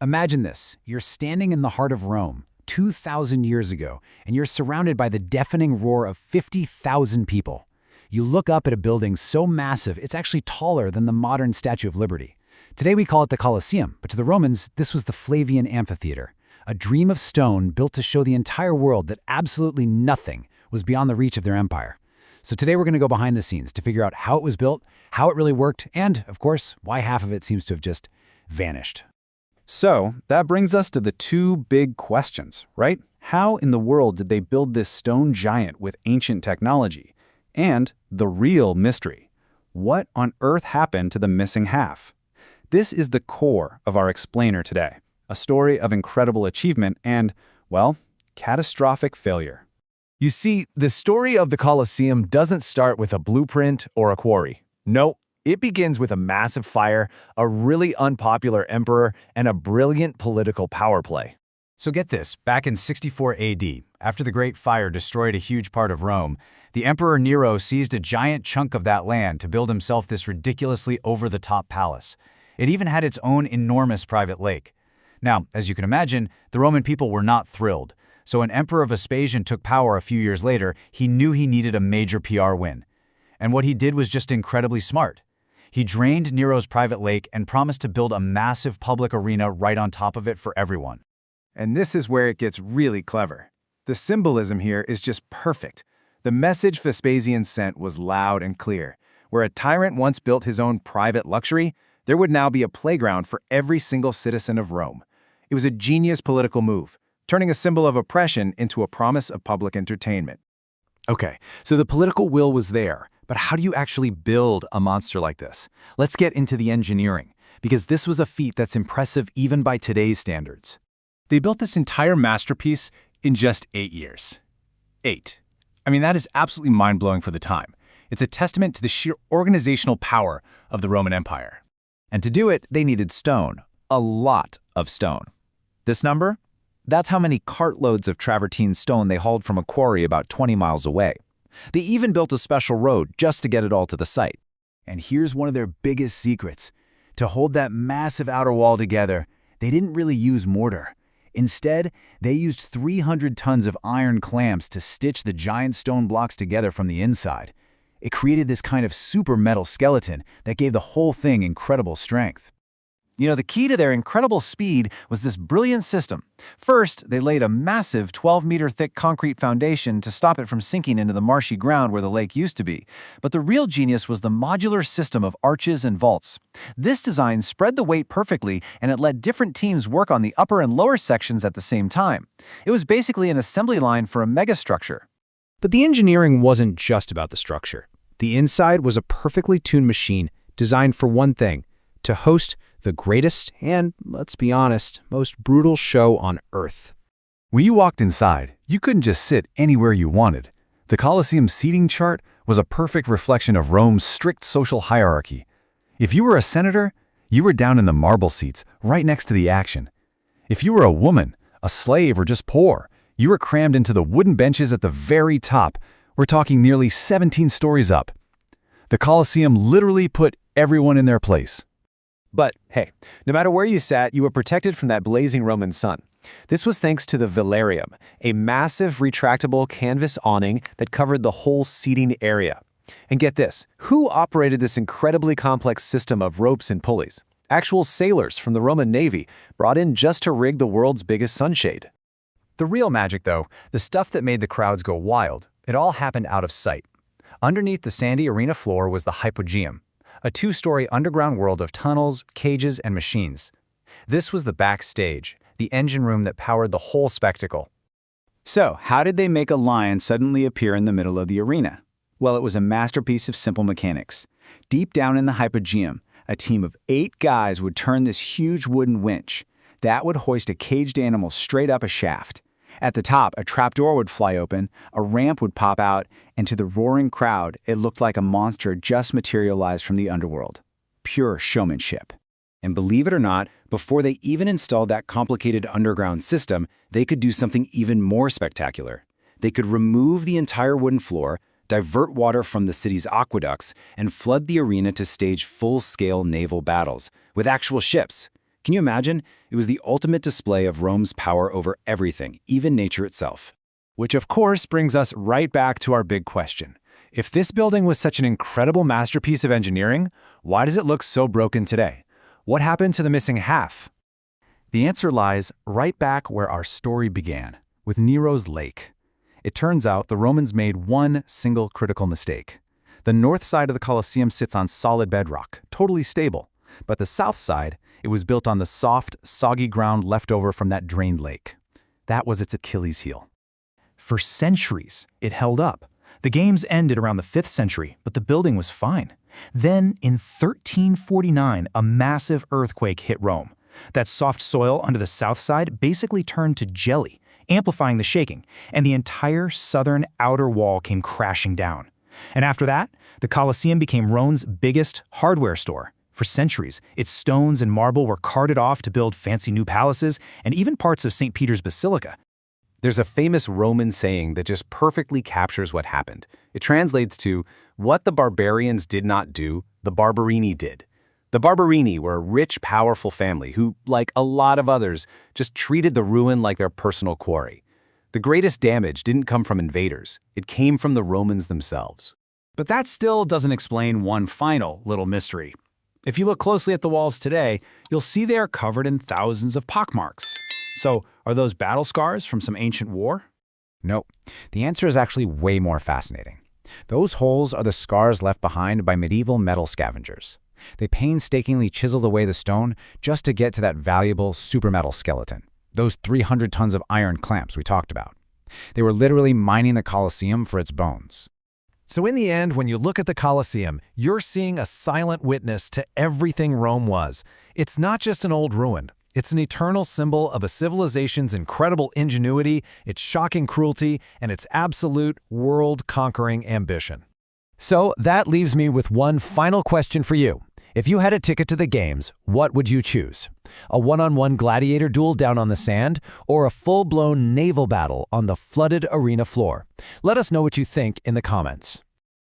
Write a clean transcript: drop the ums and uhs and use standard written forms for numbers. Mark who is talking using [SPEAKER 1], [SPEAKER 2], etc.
[SPEAKER 1] Imagine this. You're standing in the heart of Rome, 2,000 years ago, and you're surrounded by the deafening roar of 50,000 people. You look up at a building so massive it's actually taller than the modern Statue of Liberty. Today we call it the Colosseum, but to the Romans, this was the Flavian Amphitheater, a dream of stone built to show the entire world that absolutely nothing was beyond the reach of their empire. So today we're going to go behind the scenes to figure out how it was built, how it really worked, and, of course, why half of it seems to have just vanished.
[SPEAKER 2] So, that brings us to the two big questions, right? How in the world did they build this stone giant with ancient technology? And the real mystery. What on earth happened to the missing half? This is the core of our explainer today. A story of incredible achievement and, well, catastrophic failure.
[SPEAKER 3] You see, the story of the Colosseum doesn't start with a blueprint or a quarry. No, it begins with a massive fire, a really unpopular emperor, and a brilliant political power play.
[SPEAKER 1] So get this, back in 64 AD, after the Great Fire destroyed a huge part of Rome, the Emperor Nero seized a giant chunk of that land to build himself this ridiculously over-the-top palace. It even had its own enormous private lake. Now, as you can imagine, the Roman people were not thrilled. So when Emperor Vespasian took power a few years later, he knew he needed a major PR win. And what he did was just incredibly smart. He drained Nero's private lake and promised to build a massive public arena right on top of it for everyone.
[SPEAKER 3] And this is where it gets really clever. The symbolism here is just perfect. The message Vespasian sent was loud and clear. Where a tyrant once built his own private luxury, there would now be a playground for every single citizen of Rome. It was a genius political move, turning a symbol of oppression into a promise of public entertainment.
[SPEAKER 4] Okay, so the political will was there, but how do you actually build a monster like this? Let's get into the engineering, because this was a feat that's impressive even by today's standards.
[SPEAKER 5] They built this entire masterpiece in just 8 years. 8. I mean, that is absolutely mind-blowing for the time. It's a testament to the sheer organizational power of the Roman Empire.
[SPEAKER 4] And to do it, they needed stone. A lot of stone. This number? That's how many cartloads of travertine stone they hauled from a quarry about 20 miles away. They even built a special road just to get it all to the site.
[SPEAKER 1] And here's one of their biggest secrets. To hold that massive outer wall together, they didn't really use mortar. Instead, they used 300 tons of iron clamps to stitch the giant stone blocks together from the inside. It created this kind of super metal skeleton that gave the whole thing incredible strength.
[SPEAKER 3] You know, the key to their incredible speed was this brilliant system. First, they laid a massive 12-meter-thick concrete foundation to stop it from sinking into the marshy ground where the lake used to be. But the real genius was the modular system of arches and vaults. This design spread the weight perfectly, and it let different teams work on the upper and lower sections at the same time. It was basically an assembly line for a megastructure.
[SPEAKER 6] But the engineering wasn't just about the structure. The inside was a perfectly tuned machine designed for one thing: to host the greatest and, let's be honest, most brutal show on Earth.
[SPEAKER 2] When you walked inside, you couldn't just sit anywhere you wanted. The Colosseum seating chart was a perfect reflection of Rome's strict social hierarchy. If you were a senator, you were down in the marble seats, right next to the action. If you were a woman, a slave, or just poor, you were crammed into the wooden benches at the very top. We're talking nearly 17 stories up. The Colosseum literally put everyone in their place.
[SPEAKER 3] But, hey, no matter where you sat, you were protected from that blazing Roman sun. This was thanks to the velarium, a massive retractable canvas awning that covered the whole seating area. And get this, who operated this incredibly complex system of ropes and pulleys? Actual sailors from the Roman Navy, brought in just to rig the world's biggest sunshade.
[SPEAKER 1] The real magic, though, the stuff that made the crowds go wild, it all happened out of sight. Underneath the sandy arena floor was the Hypogeum, a 2-story underground world of tunnels, cages, and machines. This was the backstage, the engine room that powered the whole spectacle.
[SPEAKER 7] So, how did they make a lion suddenly appear in the middle of the arena? Well, it was a masterpiece of simple mechanics. Deep down in the Hypogeum, a team of 8 guys would turn this huge wooden winch. That would hoist a caged animal straight up a shaft. At the top, a trapdoor would fly open, a ramp would pop out, and to the roaring crowd, it looked like a monster just materialized from the underworld. Pure showmanship. And believe it or not, before they even installed that complicated underground system, they could do something even more spectacular. They could remove the entire wooden floor, divert water from the city's aqueducts, and flood the arena to stage full-scale naval battles with actual ships. Can you imagine? It was the ultimate display of Rome's power over everything, even nature itself.
[SPEAKER 2] Which of course brings us right back to our big question. If this building was such an incredible masterpiece of engineering, why does it look so broken today? What happened to the missing half? The answer lies right back where our story began, with Nero's lake. It turns out the Romans made one single critical mistake. The north side of the Colosseum sits on solid bedrock, totally stable. But the south side, it was built on the soft, soggy ground left over from that drained lake. That was its Achilles heel.
[SPEAKER 8] For centuries, it held up. The games ended around the 5th century, but the building was fine. Then, in 1349, a massive earthquake hit Rome. That soft soil under the south side basically turned to jelly, amplifying the shaking, and the entire southern outer wall came crashing down. And after that, the Colosseum became Rome's biggest hardware store. For centuries, its stones and marble were carted off to build fancy new palaces and even parts of St. Peter's Basilica.
[SPEAKER 2] There's a famous Roman saying that just perfectly captures what happened. It translates to, what the barbarians did not do, the Barberini did. The Barberini were a rich, powerful family who, like a lot of others, just treated the ruin like their personal quarry. The greatest damage didn't come from invaders. It came from the Romans themselves.
[SPEAKER 3] But that still doesn't explain one final little mystery. If you look closely at the walls today, you'll see they are covered in thousands of pockmarks. So, are those battle scars from some ancient war?
[SPEAKER 4] Nope. The answer is actually way more fascinating. Those holes are the scars left behind by medieval metal scavengers. They painstakingly chiseled away the stone just to get to that valuable supermetal skeleton, those 300 tons of iron clamps we talked about. They were literally mining the Colosseum for its bones.
[SPEAKER 2] So in the end, when you look at the Colosseum, you're seeing a silent witness to everything Rome was. It's not just an old ruin. It's an eternal symbol of a civilization's incredible ingenuity, its shocking cruelty, and its absolute world-conquering ambition. So that leaves me with one final question for you. If you had a ticket to the games, what would you choose? A one-on-one gladiator duel down on the sand, or a full-blown naval battle on the flooded arena floor? Let us know what you think in the comments.